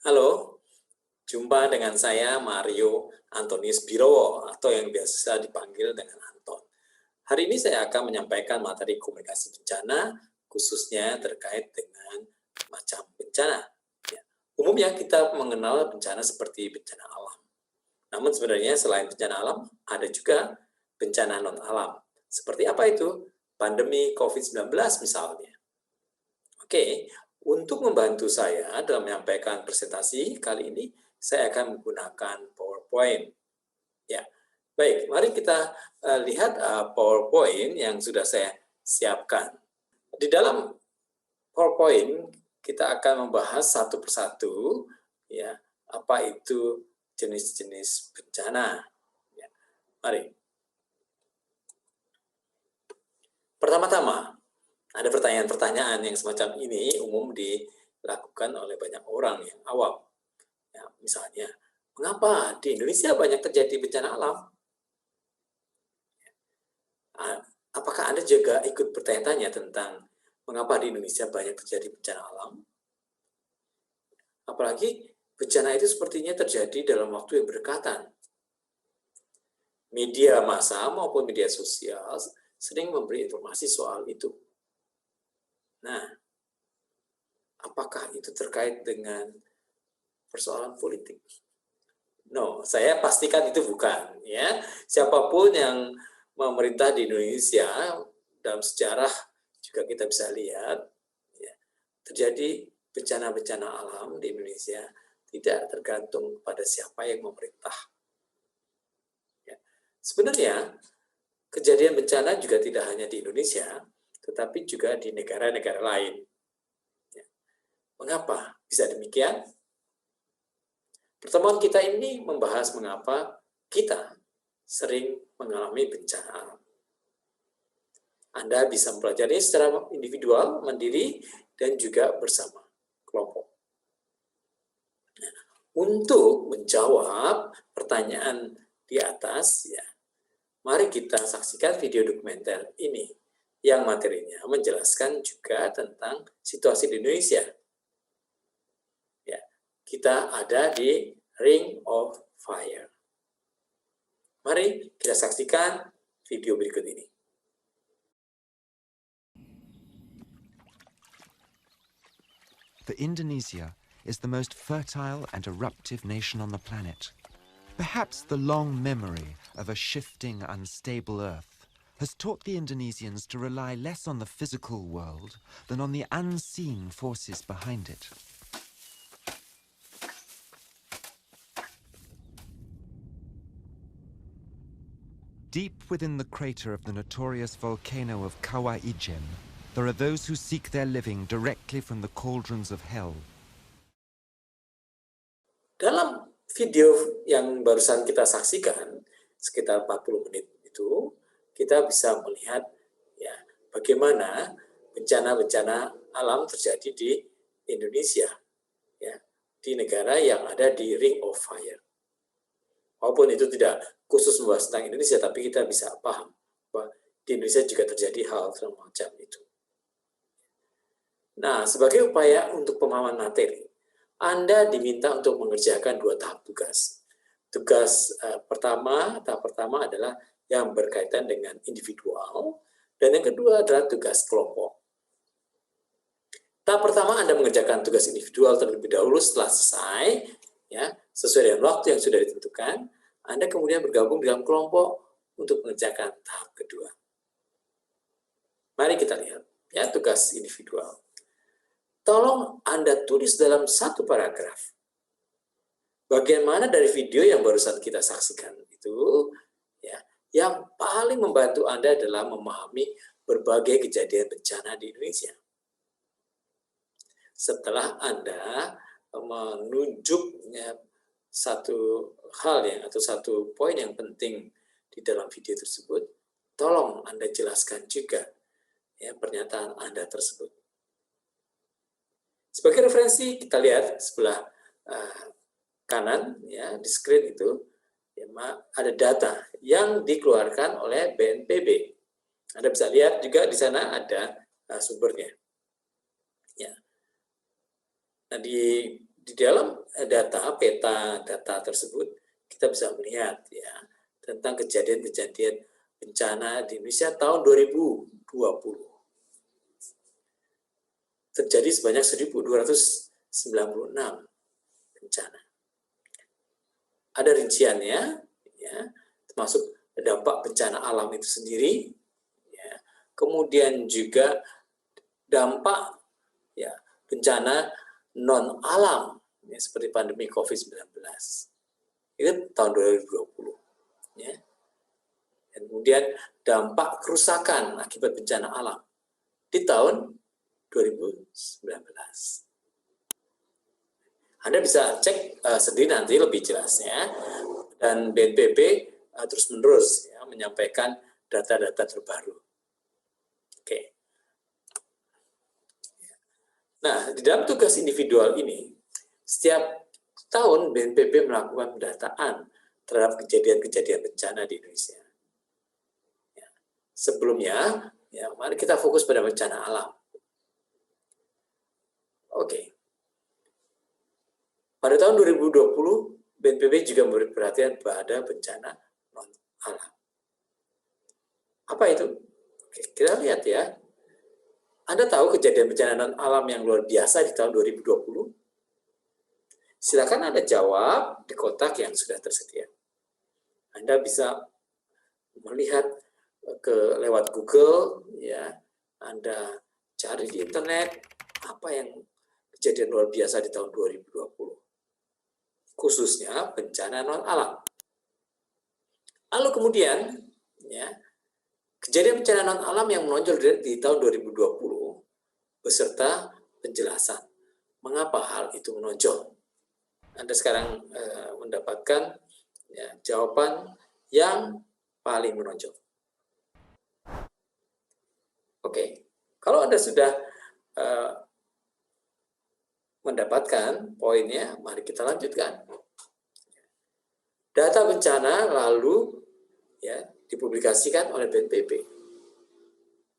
Halo, jumpa dengan saya Mario Antonius Birowo atau yang biasa dipanggil dengan Anton. Hari ini saya akan menyampaikan materi komunikasi bencana khususnya terkait dengan macam bencana. Ya, umumnya kita mengenal bencana seperti bencana alam. Namun sebenarnya selain bencana alam, ada juga bencana non-alam. Seperti apa itu? Pandemi COVID-19 misalnya. Oke, untuk membantu saya dalam menyampaikan presentasi kali ini, saya akan menggunakan PowerPoint. Ya, baik, mari kita lihat PowerPoint yang sudah saya siapkan. Di dalam PowerPoint kita akan membahas satu persatu, ya, apa itu jenis-jenis bencana. Ya, mari. Pertama-tama, ada pertanyaan-pertanyaan yang semacam ini umum dilakukan oleh banyak orang yang awam. Ya, misalnya, mengapa di Indonesia banyak terjadi bencana alam? Apakah Anda juga ikut bertanya-tanya tentang mengapa di Indonesia banyak terjadi bencana alam? Apalagi bencana itu sepertinya terjadi dalam waktu yang berdekatan. Media massa maupun media sosial sering memberi informasi soal itu. Nah, apakah itu terkait dengan persoalan politik? No, saya pastikan itu bukan. Ya, siapapun yang memerintah di Indonesia dalam sejarah juga kita bisa lihat, ya, terjadi bencana-bencana alam di Indonesia tidak tergantung pada siapa yang memerintah. Ya. Sebenarnya kejadian bencana juga tidak hanya di Indonesia, tetapi juga di negara-negara lain. Ya. Mengapa bisa demikian? Pertemuan kita ini membahas mengapa kita sering mengalami bencana alam. Anda bisa mempelajari secara individual, mandiri, dan juga bersama kelompok. Nah, untuk menjawab pertanyaan di atas, ya, mari kita saksikan video dokumenter ini yang materinya menjelaskan juga tentang situasi di Indonesia. Ya, kita ada di Ring of Fire. Mari kita saksikan video berikut ini. Indonesia is the most fertile and eruptive nation on the planet. Perhaps the long memory of a shifting, unstable Earth has taught the Indonesians to rely less on the physical world than on the unseen forces behind it. Deep within the crater of the notorious volcano of Kawah Ijen, there are those who seek their living directly from the cauldrons of hell. Dalam video yang barusan kita saksikan, sekitar 40 menit itu, kita bisa melihat ya bagaimana bencana-bencana alam terjadi di Indonesia, ya, di negara yang ada di Ring of Fire. Walaupun itu tidak khusus membahas tentang Indonesia, tapi kita bisa paham bahwa di Indonesia juga terjadi hal semacam itu. Nah, sebagai upaya untuk pemahaman materi, Anda diminta untuk mengerjakan 2 tahap tugas. Tahap pertama adalah yang berkaitan dengan individual, dan yang kedua adalah tugas kelompok. Tahap pertama Anda mengerjakan tugas individual terlebih dahulu. Setelah selesai, ya, sesuai dengan waktu yang sudah ditentukan, Anda kemudian bergabung dalam kelompok untuk mengerjakan tahap kedua. Mari kita lihat ya tugas individual. Tolong Anda tulis dalam satu paragraf bagaimana dari video yang barusan kita saksikan itu, ya, yang paling membantu Anda dalam memahami berbagai kejadian bencana di Indonesia. Setelah Anda menunjuk satu hal atau satu poin yang penting di dalam video tersebut, tolong Anda jelaskan juga ya pernyataan Anda tersebut. Sebagai referensi, kita lihat sebelah kanan ya di screen itu ya, ada data yang dikeluarkan oleh BNPB. Anda bisa lihat juga di sana ada sumbernya. Ya. Nah, di di dalam peta data tersebut kita bisa melihat ya tentang kejadian-kejadian bencana di Indonesia tahun 2020. Terjadi sebanyak 1.296 bencana. Ada rinciannya, ya, termasuk dampak bencana alam itu sendiri, ya. Kemudian juga dampak ya bencana non alam, ya, seperti pandemi COVID-19. Itu tahun 2020. Ya. Dan kemudian dampak kerusakan akibat bencana alam di tahun 2019. Anda bisa cek sendiri nanti lebih jelasnya, dan BNPB terus-menerus ya, menyampaikan data-data terbaru. Oke. Nah, di dalam tugas individual ini, setiap tahun BNPB melakukan pendataan terhadap kejadian-kejadian bencana di Indonesia. Ya. Sebelumnya, ya, mari kita fokus pada bencana alam. Oke. Pada tahun 2020, BNPB juga memberi perhatian pada bencana non-alam. Apa itu? Oke, kita lihat ya. Anda tahu kejadian bencana non-alam yang luar biasa di tahun 2020? Silakan Anda jawab di kotak yang sudah tersedia. Anda bisa melihat lewat Google, ya. Anda cari di internet apa yang kejadian luar biasa di tahun 2020. Khususnya bencana non-alam. Lalu kemudian, ya, kejadian bencana non-alam yang menonjol di tahun 2020 beserta penjelasan mengapa hal itu menonjol. Anda sekarang mendapatkan ya, jawaban yang paling menonjol. Oke, kalau Anda sudah mendapatkan poinnya, mari kita lanjutkan. Data bencana lalu ya dipublikasikan oleh BNPB.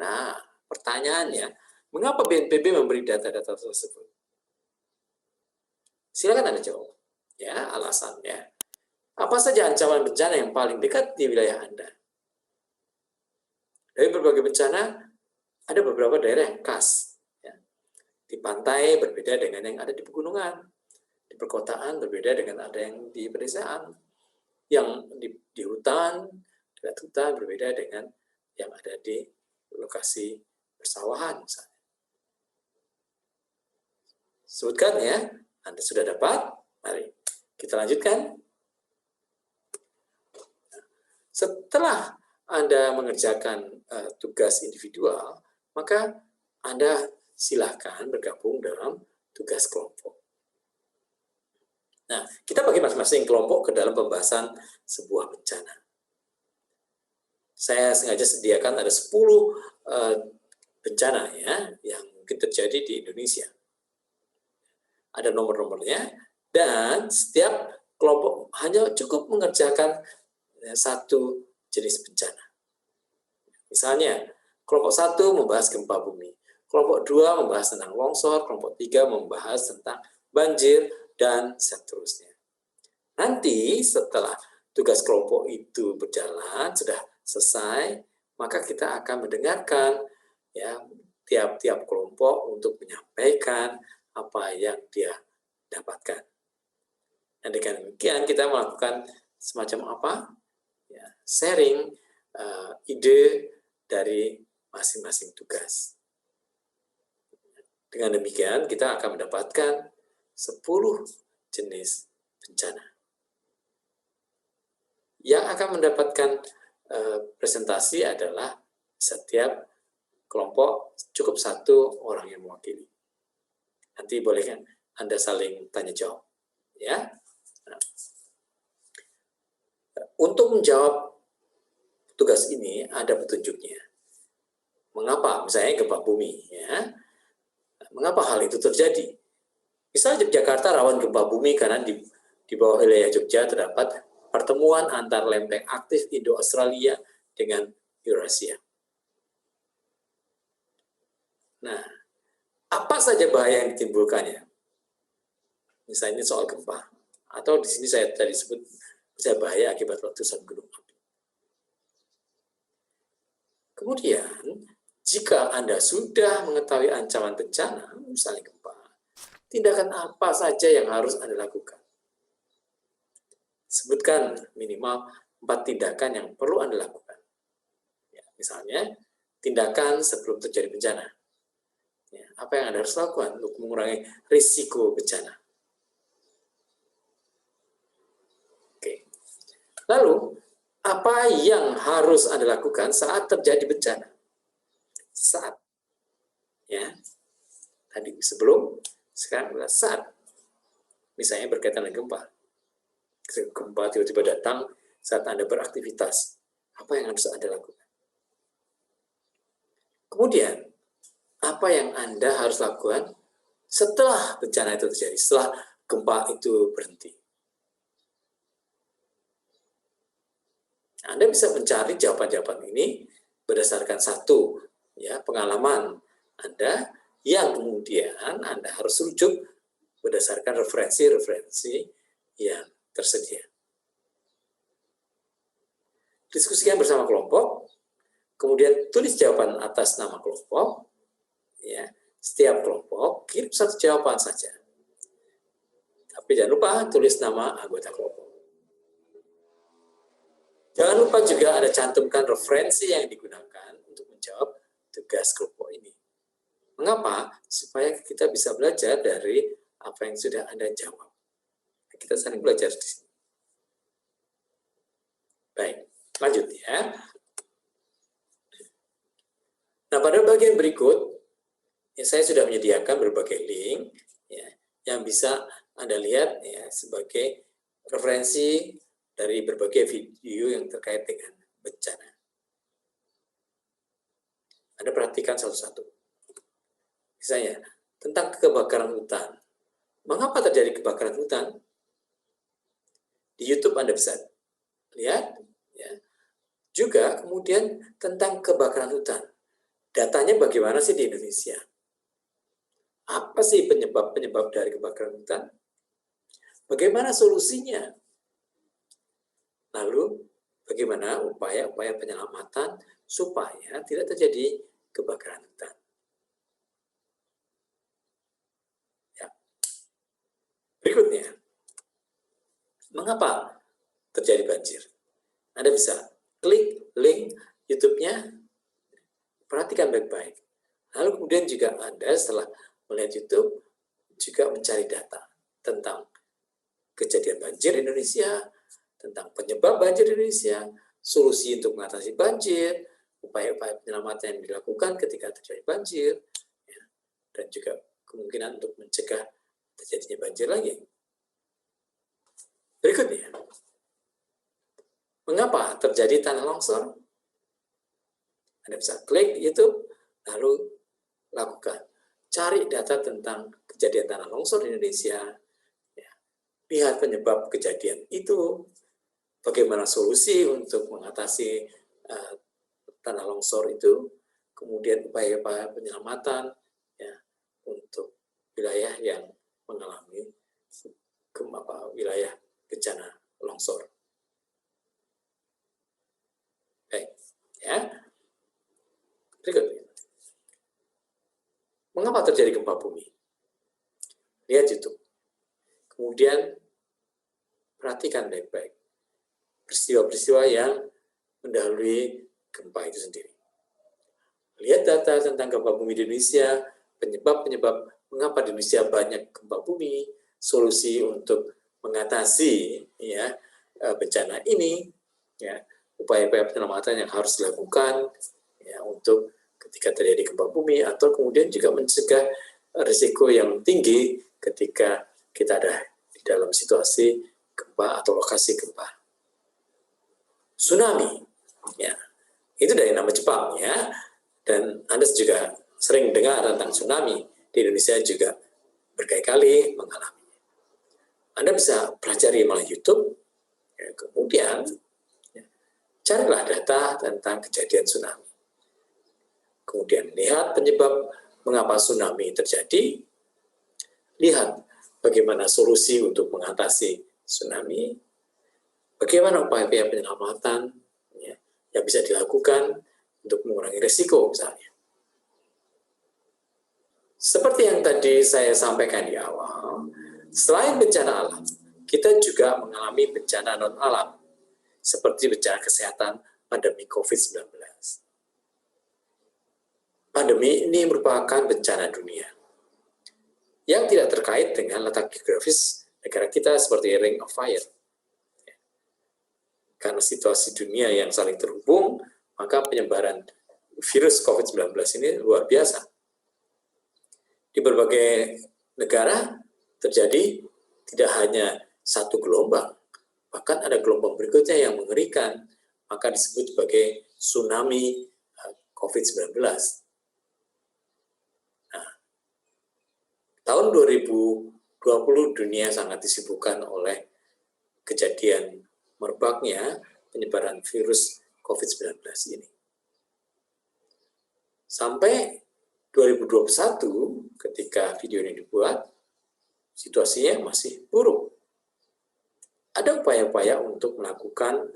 Nah, pertanyaannya, mengapa BNPB memberi data-data tersebut? Silakan Anda jawab. Ya, alasannya. Apa saja ancaman bencana yang paling dekat di wilayah Anda? Dari berbagai bencana, ada beberapa daerah yang khas. Ya. Di pantai berbeda dengan yang ada di pegunungan. Di perkotaan berbeda dengan ada yang di pedesaan. Yang di hutan, dekat hutan berbeda dengan yang ada di lokasi persawahan misalnya. Sebutkan ya, Anda sudah dapat. Mari kita lanjutkan. Setelah Anda mengerjakan tugas individual, maka Anda silakan bergabung dalam tugas kelompok. Nah, kita bagi masing-masing kelompok ke dalam pembahasan sebuah bencana. Saya sengaja sediakan ada 10 bencana ya yang mungkin terjadi di Indonesia. Ada nomor-nomornya, dan setiap kelompok hanya cukup mengerjakan satu jenis bencana. Misalnya, kelompok 1 membahas gempa bumi, kelompok 2 membahas tentang longsor, kelompok 3 membahas tentang banjir, dan seterusnya. Nanti setelah tugas kelompok itu berjalan, sudah selesai, maka kita akan mendengarkan ya tiap-tiap kelompok untuk menyampaikan apa yang dia dapatkan. Dan dengan demikian kita melakukan semacam apa? Ya, sharing ide dari masing-masing tugas. Dengan demikian kita akan mendapatkan 10 jenis bencana. Yang akan mendapatkan presentasi adalah setiap kelompok cukup 1 orang yang mewakili. Nanti boleh kan Anda saling tanya jawab. Ya. Nah, untuk menjawab tugas ini ada petunjuknya. Mengapa? Misalnya gempa bumi. Ya. Mengapa hal itu terjadi? Misalnya Yogyakarta rawan gempa bumi karena di bawah wilayah Jogja terdapat pertemuan antar lempeng aktif Indo-Australia dengan Eurasia. Nah, apa saja bahaya yang ditimbulkannya? Misalnya soal gempa, atau di sini saya tadi sebut bisa bahaya akibat letusan gunung api. Kemudian, jika Anda sudah mengetahui ancaman bencana, misalnya gempa, tindakan apa saja yang harus Anda lakukan? Sebutkan minimal 4 tindakan yang perlu Anda lakukan. Ya, misalnya, tindakan sebelum terjadi bencana. Ya, apa yang Anda harus lakukan untuk mengurangi risiko bencana? Oke. Lalu, apa yang harus Anda lakukan saat terjadi bencana? Saat. Ya. Tadi sebelum, sekarang adalah saat. Misalnya berkaitan dengan gempa. Gempa tiba-tiba datang saat Anda beraktivitas. Apa yang harus Anda lakukan? Kemudian, apa yang Anda harus lakukan setelah bencana itu terjadi, setelah gempa itu berhenti? Anda bisa mencari jawaban-jawaban ini berdasarkan satu, ya, pengalaman Anda yang kemudian Anda harus rujuk berdasarkan referensi-referensi yang tersedia. Diskusikan bersama kelompok, kemudian tulis jawaban atas nama kelompok. Ya, setiap kelompok kirim satu jawaban saja. Tapi jangan lupa tulis nama anggota kelompok. Jangan lupa juga Anda cantumkan referensi yang digunakan untuk menjawab tugas kelompok ini. Mengapa? Supaya kita bisa belajar dari apa yang sudah Anda jawab. Kita saling belajar di sini. Baik, lanjut ya. Nah, pada bagian berikut, ya, saya sudah menyediakan berbagai link ya, yang bisa Anda lihat ya, sebagai referensi dari berbagai video yang terkait dengan bencana. Anda perhatikan satu-satu. Misalnya, tentang kebakaran hutan. Mengapa terjadi kebakaran hutan? Di YouTube Anda bisa lihat. Ya. Juga kemudian tentang kebakaran hutan. Datanya bagaimana sih di Indonesia? Apa sih penyebab-penyebab dari kebakaran hutan? Bagaimana solusinya? Lalu, bagaimana upaya-upaya penyelamatan supaya tidak terjadi kebakaran hutan? Ya. Berikutnya, mengapa terjadi banjir? Anda bisa klik link YouTube-nya, perhatikan baik-baik. Lalu kemudian juga Anda setelah melihat YouTube, juga mencari data tentang kejadian banjir di Indonesia, tentang penyebab banjir di Indonesia, solusi untuk mengatasi banjir, upaya-upaya penyelamatan yang dilakukan ketika terjadi banjir, ya, dan juga kemungkinan untuk mencegah terjadinya banjir lagi. Berikutnya, mengapa terjadi tanah longsor? Anda bisa klik YouTube, lalu lakukan. Cari data tentang kejadian tanah longsor di Indonesia. Ya. Lihat penyebab kejadian itu. Bagaimana solusi untuk mengatasi tanah longsor itu. Kemudian upaya-upaya penyelamatan ya, untuk wilayah yang mengalami wilayah bencana longsor. Baik, ya. Berikutnya. Mengapa terjadi gempa bumi? Lihat YouTube. Kemudian perhatikan baik-baik peristiwa-peristiwa yang mendahului gempa itu sendiri. Lihat data tentang gempa bumi di Indonesia, penyebab-penyebab mengapa di Indonesia banyak gempa bumi, solusi untuk mengatasi ya bencana ini, ya upaya-upaya penyelamatan yang harus dilakukan ya untuk ketika terjadi gempa bumi, atau kemudian juga mencegah risiko yang tinggi ketika kita ada di dalam situasi gempa atau lokasi gempa. Tsunami, ya itu dari nama Jepang ya, dan Anda juga sering dengar tentang tsunami. Di Indonesia juga berkali-kali mengalami. Anda bisa pelajari melalui YouTube, ya, kemudian ya, carilah data tentang kejadian tsunami. Kemudian lihat penyebab mengapa tsunami terjadi, lihat bagaimana solusi untuk mengatasi tsunami, bagaimana upaya penyelamatan ya, yang bisa dilakukan untuk mengurangi risiko misalnya. Seperti yang tadi saya sampaikan di awal, selain bencana alam, kita juga mengalami bencana non-alam, seperti bencana kesehatan pandemi COVID-19. Pandemi ini merupakan bencana dunia yang tidak terkait dengan letak geografis negara kita seperti Ring of Fire. Karena situasi dunia yang saling terhubung, maka penyebaran virus COVID-19 ini luar biasa. Di berbagai negara terjadi tidak hanya satu gelombang, bahkan ada gelombang berikutnya yang mengerikan, maka disebut sebagai tsunami COVID-19. Nah, tahun 2020 dunia sangat disibukkan oleh kejadian merebaknya penyebaran virus COVID-19 ini. Sampai 2021, ketika video ini dibuat, situasinya masih buruk. Ada upaya-upaya untuk melakukan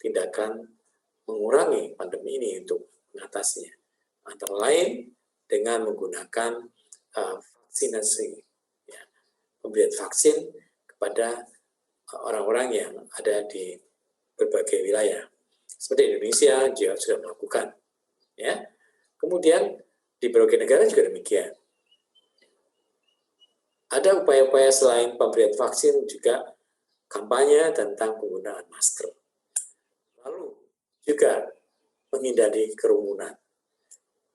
tindakan mengurangi pandemi ini untuk mengatasinya. Antara lain dengan menggunakan vaksinasi, pemberian vaksin kepada orang-orang yang ada di berbagai wilayah. Seperti Indonesia juga sudah melakukan. Ya. Kemudian di berbagai negara juga demikian. Ada upaya-upaya selain pemberian vaksin juga kampanye tentang penggunaan masker. Lalu juga menghindari kerumunan.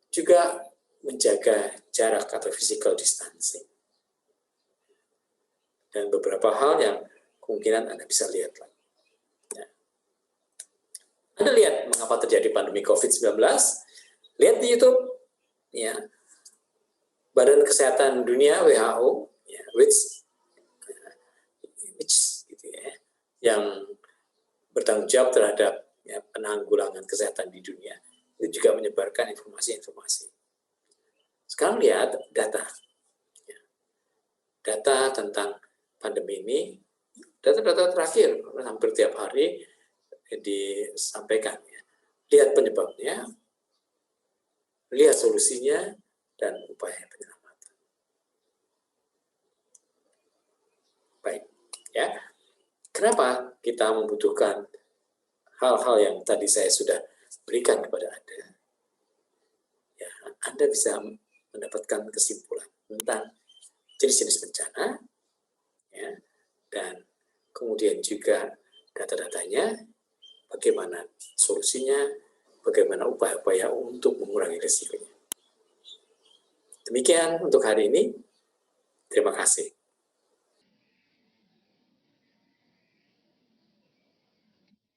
Juga menjaga jarak atau physical distancing. Dan beberapa hal yang kemungkinan Anda bisa lihat lagi. Ya. Anda lihat mengapa terjadi pandemi COVID-19? Lihat di YouTube, ya. Badan Kesehatan Dunia (WHO), ya, which gitu ya, yang bertanggung jawab terhadap penanggulangan kesehatan di dunia, itu juga menyebarkan informasi-informasi. Sekarang lihat data, ya. Data tentang pandemi ini. Data-data terakhir, hampir tiap hari disampaikan. Lihat penyebabnya, lihat solusinya, dan upaya penyelamatan. Baik, ya. Kenapa kita membutuhkan hal-hal yang tadi saya sudah berikan kepada Anda? Ya, Anda bisa mendapatkan kesimpulan tentang jenis-jenis bencana, ya, dan kemudian juga data-datanya, bagaimana solusinya, bagaimana upaya-upaya untuk mengurangi risikonya. Demikian untuk hari ini. Terima kasih.